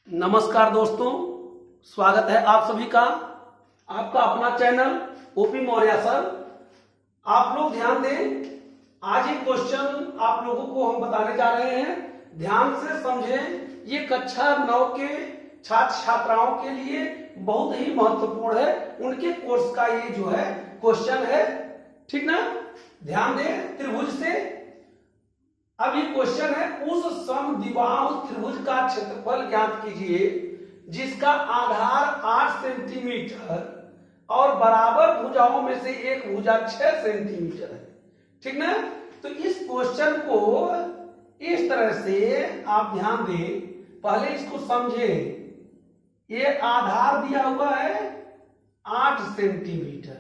नमस्कार दोस्तों, स्वागत है आप सभी का आपका अपना चैनल ओपी मौर्य सर। आप लोग ध्यान दें, आज एक क्वेश्चन आप लोगों को हम बताने जा रहे हैं। ध्यान से समझें, ये कक्षा 9 के छात्र छात्राओं के लिए बहुत ही महत्वपूर्ण है। उनके कोर्स का ये जो है क्वेश्चन है, ठीक ना। ध्यान दें, त्रिभुज से अब ये क्वेश्चन है, उस समद्विबाहु त्रिभुज का क्षेत्रफल ज्ञात कीजिए जिसका आधार 8 सेंटीमीटर और बराबर भुजाओं में से एक भुजा 6 सेंटीमीटर है, ठीक ना। तो इस क्वेश्चन को इस तरह से आप ध्यान दें, पहले इसको समझें। ये आधार दिया हुआ है 8 सेंटीमीटर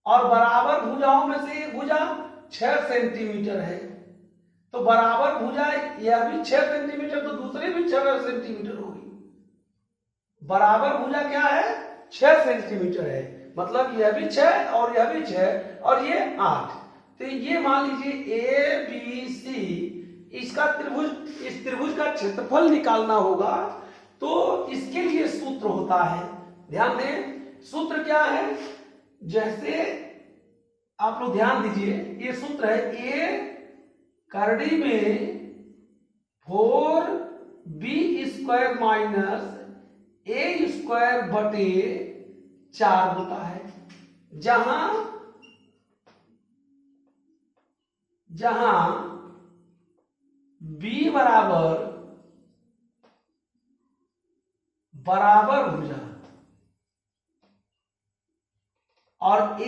और बराबर भुजाओं में से एक भुजा 6 सेंटीमीटर है। तो बराबर भुजा यह भी 6 सेंटीमीटर, तो दूसरी भी 6 सेंटीमीटर होगी। बराबर भुजा क्या है? 6 सेंटीमीटर है, मतलब यह भी 6 और यह भी 6 और ये 8। तो ये मान लीजिए ए बी सी, इसका त्रिभुज, इस त्रिभुज का क्षेत्रफल निकालना होगा। तो इसके लिए सूत्र होता है, ध्यान दें सूत्र क्या है। जैसे आप लोग ध्यान दीजिए, ये सूत्र है ए करड़ी में 4b² माइनस a² बटे 4 होता है, जहां b बराबर भुजा और a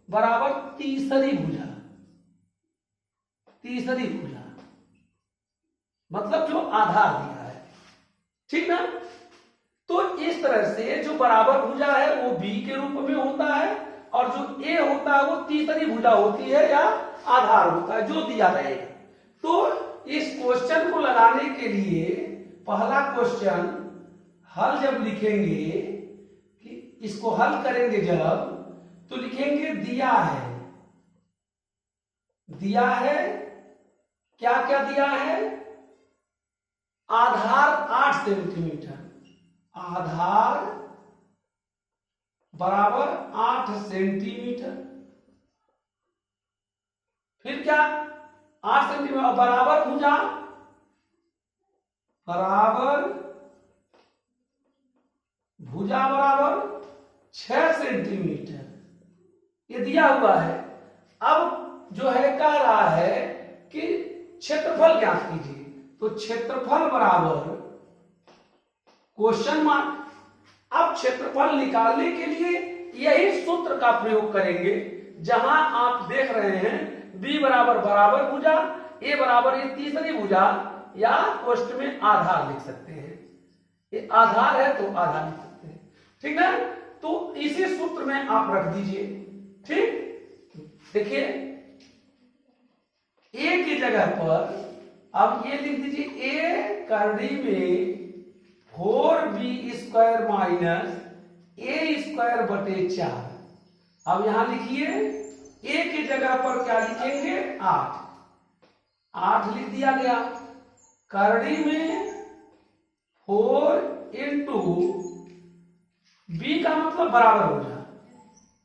बराबर तीसरी भुजा, मतलब जो आधार दिया है, ठीक ना। तो इस तरह से जो बराबर भुजा है वो b के रूप में होता है और जो a होता है वो तीसरी भुजा होती है या आधार होता है, जो दिया रहेगा। तो इस क्वेश्चन को लगाने के लिए पहला क्वेश्चन हल जब लिखेंगे, कि इसको हल करेंगे जब, तो लिखेंगे दिया है क्या क्या दिया है? आधार 8 सेंटीमीटर, आधार बराबर 8 सेंटीमीटर। फिर क्या? 8 सेंटीमीटर बराबर भुजा, बराबर 6 सेंटीमीटर, ये दिया हुआ है। अब जो है कह रहा है कि क्षेत्रफल ज्ञात कीजिए, तो क्षेत्रफल बराबर क्वेश्चन मार्क। अब क्षेत्रफल निकालने के लिए यही सूत्र का प्रयोग करेंगे, जहां आप देख रहे हैं b बराबर भुजा, a बराबर ये तीसरी भुजा, या कोष्ठ में आधार लिख सकते हैं। ये आधार है तो आधार लिख सकते हैं, ठीक ना। तो इसी सूत्र में आप रख दीजिए, ठीक। देखिए a की जगह पर अब ये लिख दीजिए a करड़ी में 4b² माइनस a² बटे 4। अब यहां लिखिए a की जगह पर क्या लिखेंगे? 8 लिख दिया गया। करड़ी में 4 इंटू b का मतलब बराबर हो जाए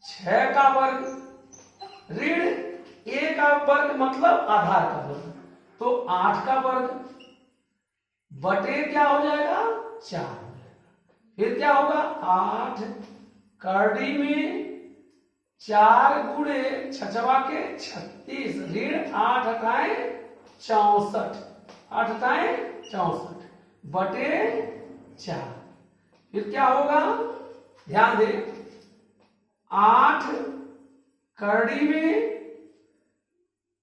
6 का वर्ग ऋण a का वर्ग मतलब आधार का वर्ग, तो 8 का वर्ग बटे क्या हो जाएगा? 4 हो जाएगा। फिर क्या होगा? 8 करड़ी में 4 गुणे 36 ऋण 8 अठाए 64, 8 अठाए 64 बटे 4। फिर क्या होगा? ध्यान दे, 8 करड़ी में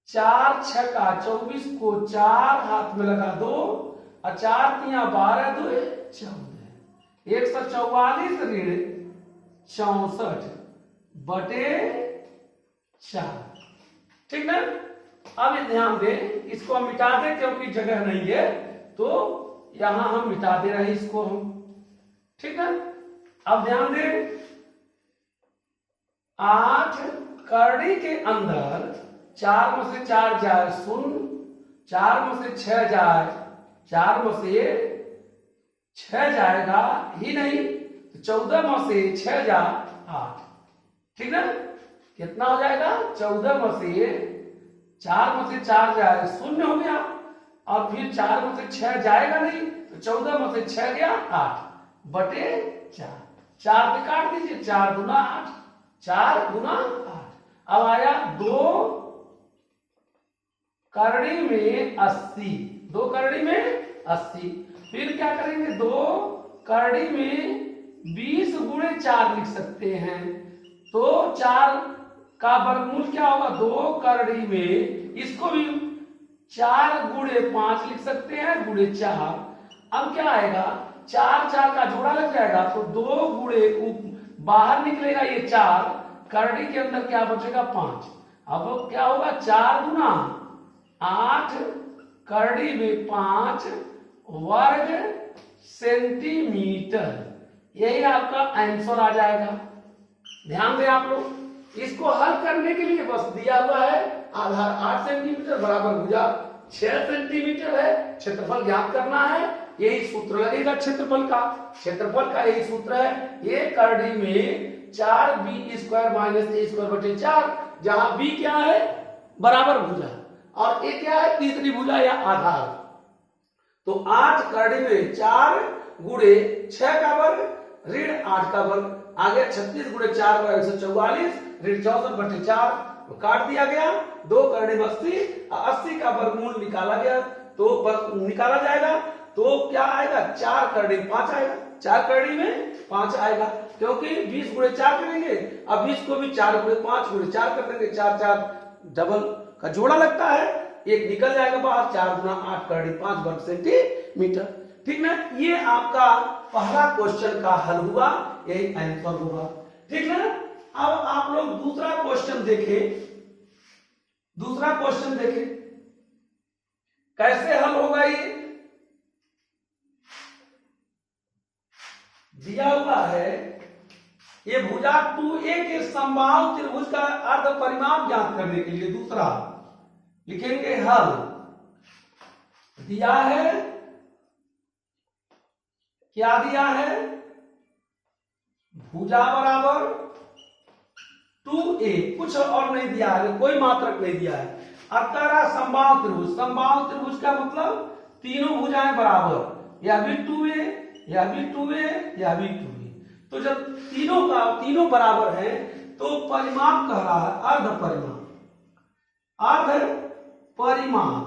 4 छक्का 24 को 4 हाथ में लगा दो और 4 तिया 12 2 14, 144 ऋण 64 बटे 4, ठीक ना। अब ध्यान दें, इसको हम मिटा दें क्योंकि जगह नहीं है, तो यहां हम मिटा दे रहे हैं इसको हम, ठीक है। अब ध्यान दें, 8 करड़ी के अंदर 4 में से 4 जाए 0, 4 में से 6 जाए 4 में से 6 जाएगा ही नहीं, तो 14 में से 6 जा 8, ठीक ना। कितना हो जाएगा? 14 में से 4 में से 4 जाए 0 हो गया, और फिर 4 में से 6 जाएगा नहीं, तो 14 में से 6 गया 8 बटे 4, 4 से काट दीजिए, 4 गुना 8, 4 गुना 8। अब आया 2 करड़ी में 80, 2 करड़ी में 80। फिर क्या करेंगे? 2 करड़ी में 20 गुणे 4 लिख सकते हैं, तो 4 का वर्गमूल क्या होगा? 2 करड़ी में, इसको भी 4 गुणे 5 लिख सकते हैं, गुणे 4। अब क्या आएगा? 4 4 का जोड़ा लग जाएगा, तो 2 गुणे बाहर निकलेगा ये 4, करड़ी के अंदर क्या बचेगा? 5। अब क्या होगा? 4 गुना 8 करड़ी में 5 वर्ग सेंटीमीटर, यही आपका आंसर आ जाएगा। ध्यान दें आप लोग, इसको हल करने के लिए बस दिया हुआ है आधार 8 सेंटीमीटर बराबर भुजा 6 सेंटीमीटर है, क्षेत्रफल ज्ञात करना है, यही सूत्र लगेगा क्षेत्रफल का। क्षेत्रफल का यही सूत्र है, ये करड़ी में 4b² माइनस a² बटे 4, जहां b क्या है? बराबर भुजा, और a क्या है? तीसरी भुजा या आधार। तो 8 करड़ी में 4 गुणे 6 का वर्ग ऋण 8 का वर्ग, आगे 36 गुणे 4 का 144 ऋण 64 बटे 4, तो काट दिया गया। 2 करड़ी में 80, 80 का वर्गमूल निकाला गया, तो निकाला जाएगा, तो क्या आएगा? 4 करड़ी में 5 आएगा, 4 करड़ी में 5 आएगा, क्योंकि 20 गुणे 4 करेंगे, अब 20 को भी 4 गुणे 5 गुणे 4 कर देंगे, 4 4 डबल का जोड़ा लगता है, एक निकल जाएगा बाहर, 4 गुना 8 करड़ी 5 वर्ग सेंटीमीटर, ठीक ना। ये आपका पहला क्वेश्चन का हल हुआ, यही आंसर होगा, ठीक ना। अब आप लोग दूसरा क्वेश्चन देखें, दूसरा क्वेश्चन देखें कैसे हल होगा। ये दिया हुआ है, ये भुजा 2a के समबाहु त्रिभुज का अर्ध परिमाप ज्ञात करने के लिए दूसरा लिखेंगे हल। दिया है, क्या दिया है? भुजा बराबर 2a, कुछ और नहीं दिया है, कोई मात्रक नहीं दिया है। अतरा समबाहु त्रिभुज, समबाहु त्रिभुज का मतलब तीनों भुजाएं बराबर, यह भी 2a, यह भी 2a, यह भी 2a। तो जब तीनों बराबर हैं, तो परिमाप कह रहा है अर्ध परिमाप, अर्ध परिमाप,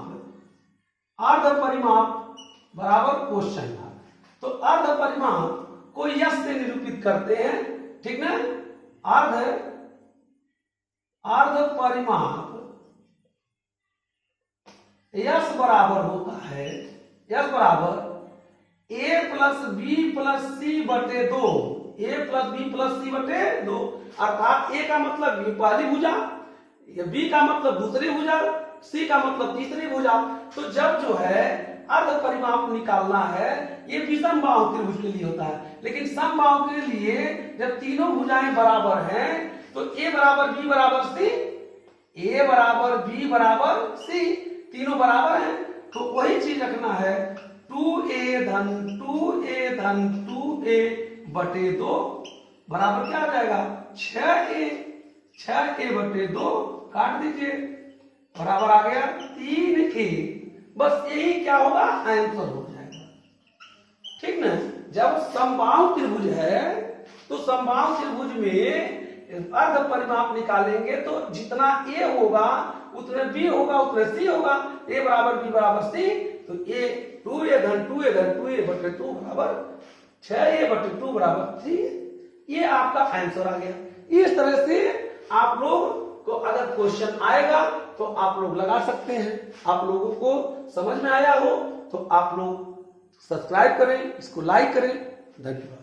अर्ध परिमाप बराबर क्वेश्चन मार्क। तो अर्ध परिमाप को यश से निरूपित करते हैं, ठीक ना। अर्ध परिमाप यश बराबर होता है, यश बराबर a प्लस बी प्लस सी बटे 2, a प्लस बी प्लस सी बटे 2, अर्थात a का मतलब पहली भुजा, b का मतलब दूसरी भुजा, c का मतलब तीसरी भुजा। तो जब जो है अर्ध परिमाप निकालना है, ये विषम बाहु त्रिभुज के लिए होता है, लेकिन समबाहु के लिए जब तीनों भुजाएं बराबर हैं, तो a बराबर b बराबर c, a बराबर b बराबर c, तीनों बराबर हैं, तो वही चीज रखना है। 2a धन 2a धन 2a बटे 2 बराबर क्या आ जाएगा? 6a, 6a बटे 2 काट दीजिए, बराबर आ गया 3a। बस यही क्या होगा? आंसर हो जाएगा, ठीक ना। जब समबाहु त्रिभुज है, तो समबाहु त्रिभुज में अर्ध परिमाप निकालेंगे, तो जितना a होगा उतने b होगा, उतने c होगा, a बराबर b बराबर c, तो a 2a धन 2a धन 2a बटे 2 बराबर 6a बटे 2 बराबर 3। ये आपका आंसर आ गया। इस तरह से आप लोग को अगर क्वेश्चन आएगा तो आप लोग लगा सकते हैं। आप लोगों को समझ में आया हो तो आप लोग सब्सक्राइब करें, इसको लाइक करें। धन्यवाद।